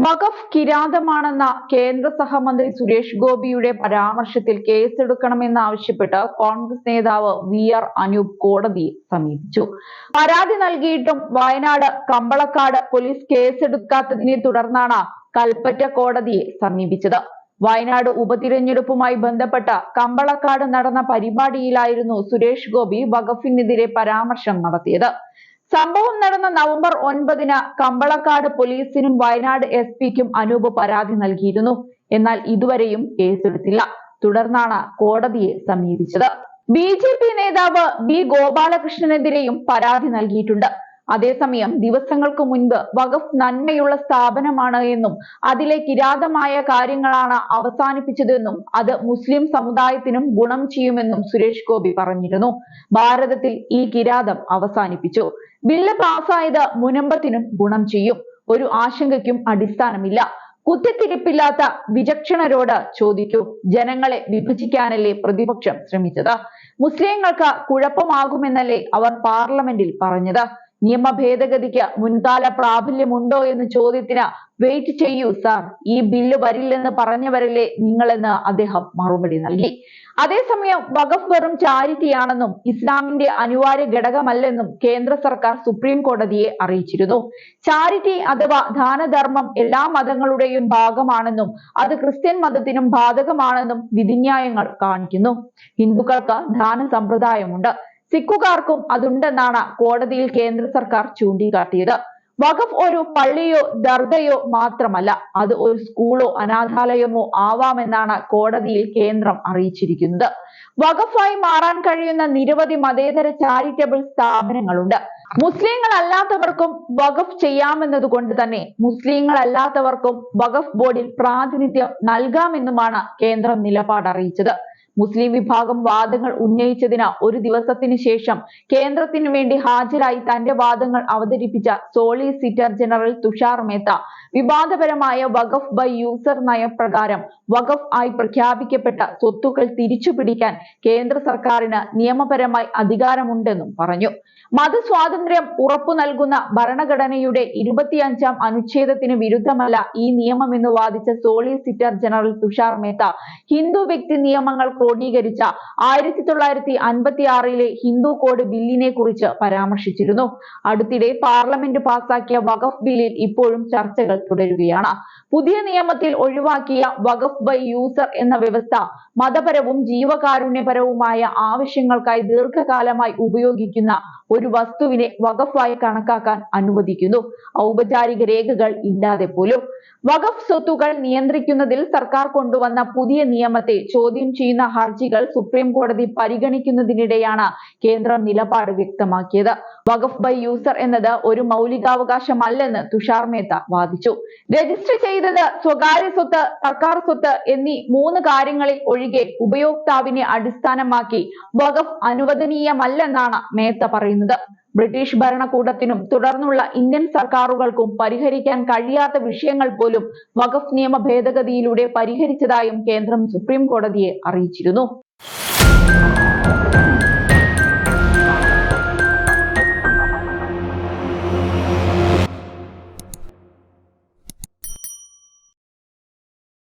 വഖഫ് കിരാതമാണെന്ന കേന്ദ്ര സഹമന്ത്രി സുരേഷ് ഗോപിയുടെ പരാമർശത്തിൽ കേസെടുക്കണമെന്നാവശ്യപ്പെട്ട് കോൺഗ്രസ് നേതാവ് വി.ആർ. അനൂപ് കോടതിയെ സമീപിച്ചു. പരാതി നൽകിയിട്ടും വയനാട് കമ്പളക്കാട് പോലീസ് കേസെടുക്കാത്തതിനെ തുടർന്നാണ് കൽപ്പറ്റ കോടതിയെ സമീപിച്ചത്. വയനാട് ഉപതിരഞ്ഞെടുപ്പുമായി ബന്ധപ്പെട്ട കമ്പളക്കാട് നടന്ന പരിപാടിയിലായിരുന്നു സുരേഷ് ഗോപി വഖഫിനെതിരെ പരാമർശം നടത്തിയത്. സംഭവം നടന്ന നവംബർ 9-ന് കമ്പളക്കാട് പോലീസിനും വയനാട് എസ്.പിക്കും അനൂപ് പരാതി നൽകിയിരുന്നു. എന്നാൽ ഇതുവരെയും കേസെടുത്തില്ല. തുടർന്നാണ് കോടതിയെ സമീപിച്ചത്. ബി.ജെ.പി നേതാവ് ബി. ഗോപാലകൃഷ്ണനെതിരെയും പരാതി നൽകിയിട്ടുണ്ട്. അതേസമയം ദിവസങ്ങൾക്ക് മുൻപ് വഖഫ് നന്മയുള്ള സ്ഥാപനമാണ് എന്നും അതിലെ കിരാതമായ കാര്യങ്ങളാണ് അവസാനിപ്പിച്ചതെന്നും അത് മുസ്ലിം സമുദായത്തിനും ഗുണം ചെയ്യുമെന്നും സുരേഷ് ഗോപി പറഞ്ഞിരുന്നു. ഭാരതത്തിൽ ഈ കിരാതം അവസാനിപ്പിച്ചു. ബില്ല് പാസ്സായത് മുനമ്പത്തിനും ഗുണം ചെയ്യും. ഒരു ആശങ്കയ്ക്കും അടിസ്ഥാനമില്ല. കുത്തിത്തിരിപ്പില്ലാത്ത വിചക്ഷണരോട് ചോദിക്കൂ. ജനങ്ങളെ വിഭജിക്കാനല്ലേ പ്രതിപക്ഷം ശ്രമിച്ചത്? മുസ്ലിങ്ങൾക്ക് കുഴപ്പമാകുമെന്നല്ലേ അവർ പാർലമെന്റിൽ പറഞ്ഞത്? നിയമ ഭേദഗതിക്ക് മുൻകാല പ്രാബല്യമുണ്ടോ എന്ന ചോദ്യത്തിന് വെയിറ്റ് ചെയ്യൂ സാർ, ഈ ബില്ല് വരില്ലെന്ന് പറഞ്ഞവരല്ലേ നിങ്ങളെന്ന് അദ്ദേഹം മറുപടി നൽകി. അതേസമയം വഖഫ് വെറും ചാരിറ്റിയാണെന്നും ഇസ്ലാമിന്റെ അനിവാര്യ ഘടകമല്ലെന്നും കേന്ദ്ര സർക്കാർ സുപ്രീം കോടതിയെ അറിയിച്ചിരുന്നു. ചാരിറ്റി അഥവാ ദാനധർമ്മം എല്ലാ മതങ്ങളുടെയും ഭാഗമാണെന്നും അത് ക്രിസ്ത്യൻ മതത്തിനും ബാധകമാണെന്നും വിധിന്യായങ്ങൾ കാണിക്കുന്നു. ഹിന്ദുക്കൾക്ക് ദാന സമ്പ്രദായമുണ്ട്, സിഖുകാർക്കും അതുണ്ടെന്നാണ് കോടതിയിൽ കേന്ദ്ര സർക്കാർ ചൂണ്ടിക്കാട്ടിയത്. വഖഫ് ഒരു പള്ളിയോ ദർഗയോ മാത്രമല്ല, അത് ഒരു സ്കൂളോ അനാഥാലയമോ ആവാമെന്നാണ് കോടതിയിൽ കേന്ദ്രം അറിയിച്ചിരിക്കുന്നത്. വഖഫായി മാറാൻ കഴിയുന്ന നിരവധി മതേതര ചാരിറ്റബിൾ സ്ഥാപനങ്ങളുണ്ട്. മുസ്ലിങ്ങളല്ലാത്തവർക്കും വഖഫ് ചെയ്യാമെന്നതുകൊണ്ട് തന്നെ മുസ്ലിങ്ങളല്ലാത്തവർക്കും വഖഫ് ബോർഡിൽ പ്രാതിനിധ്യം നൽകാമെന്നുമാണ് കേന്ദ്രം നിലപാട് അറിയിച്ചത്. മുസ്ലിം വിഭാഗം വാദങ്ങൾ ഉന്നയിച്ചതിന് ഒരു ദിവസത്തിന് ശേഷം കേന്ദ്രത്തിനു വേണ്ടി ഹാജരായി തന്റെ വാദങ്ങൾ അവതരിപ്പിച്ച സോളിസിറ്റർ ജനറൽ തുഷാർ മേത്ത വിവാദപരമായ വഖഫ് ബൈ യൂസർ നയപ്രകാരം വഖഫ് ആയി പ്രഖ്യാപിക്കപ്പെട്ട സ്വത്തുക്കൾ തിരിച്ചുപിടിക്കാൻ കേന്ദ്ര സർക്കാരിന് നിയമപരമായി അധികാരമുണ്ടെന്നും പറഞ്ഞു. മതസ്വാതന്ത്ര്യം ഉറപ്പു നൽകുന്ന ഭരണഘടനയുടെ 25-ാം അനുച്ഛേദത്തിന് വിരുദ്ധമല്ല ഈ നിയമമെന്ന് വാദിച്ച സോളിസിറ്റർ ജനറൽ തുഷാർ മേത്ത ഹിന്ദു വ്യക്തി നിയമങ്ങൾ ക്രോഡീകരിച്ച 1956-ലെ ഹിന്ദു കോഡ് ബില്ലിനെ കുറിച്ച് പരാമർശിച്ചിരുന്നു. അടുത്തിടെ പാർലമെന്റ് പാസാക്കിയ വഖഫ് ബില്ലിൽ ഇപ്പോഴും ചർച്ചകൾ തുടരുകയാണ്. പുതിയ നിയമത്തിൽ ഒഴിവാക്കിയ വഖഫ് ബൈ യൂസർ എന്ന വ്യവസ്ഥ മതപരവും ജീവകാരുണ്യപരവുമായ ആവശ്യങ്ങൾക്കായി ദീർഘകാലമായി ഉപയോഗിക്കുന്ന ഒരു വസ്തുവിനെ വഖഫായി കണക്കാക്കാൻ അനുവദിക്കുന്നു, ഔപചാരിക രേഖകൾ ഇല്ലാതെ പോലും. വഖഫ് സ്വത്തുക്കൾ നിയന്ത്രിക്കുന്നതിൽ സർക്കാർ കൊണ്ടുവന്ന പുതിയ നിയമത്തെ ചോദ്യം ചെയ്യുന്ന ഹർജികൾ സുപ്രീം കോടതി പരിഗണിക്കുന്നതിനിടെയാണ് കേന്ദ്രം നിലപാട് വ്യക്തമാക്കിയത്. വഖഫ് ബൈ യൂസർ എന്നത് ഒരു മൗലികാവകാശമല്ലെന്ന് തുഷാർ മേത്ത വാദിച്ചു. രജിസ്റ്റർ ചെയ്തത് സ്വകാര്യ സ്വത്ത്, സർക്കാർ സ്വത്ത് എന്നീ 3 കാര്യങ്ങളിൽ ഒഴികെ ഉപയോക്താവിനെ അടിസ്ഥാനമാക്കി വഖഫ് അനുവദനീയമല്ലെന്നാണ് മേത്ത പറയുന്നത്. ബ്രിട്ടീഷ് ഭരണകൂടത്തിനും തുടർന്നുള്ള ഇന്ത്യൻ സർക്കാരുകൾക്കും പരിഹരിക്കാൻ കഴിയാത്ത വിഷയങ്ങൾ പോലും വഖഫ് നിയമ ഭേദഗതിയിലൂടെ പരിഹരിച്ചതായും കേന്ദ്രം സുപ്രീം കോടതിയെ അറിയിച്ചിരുന്നു.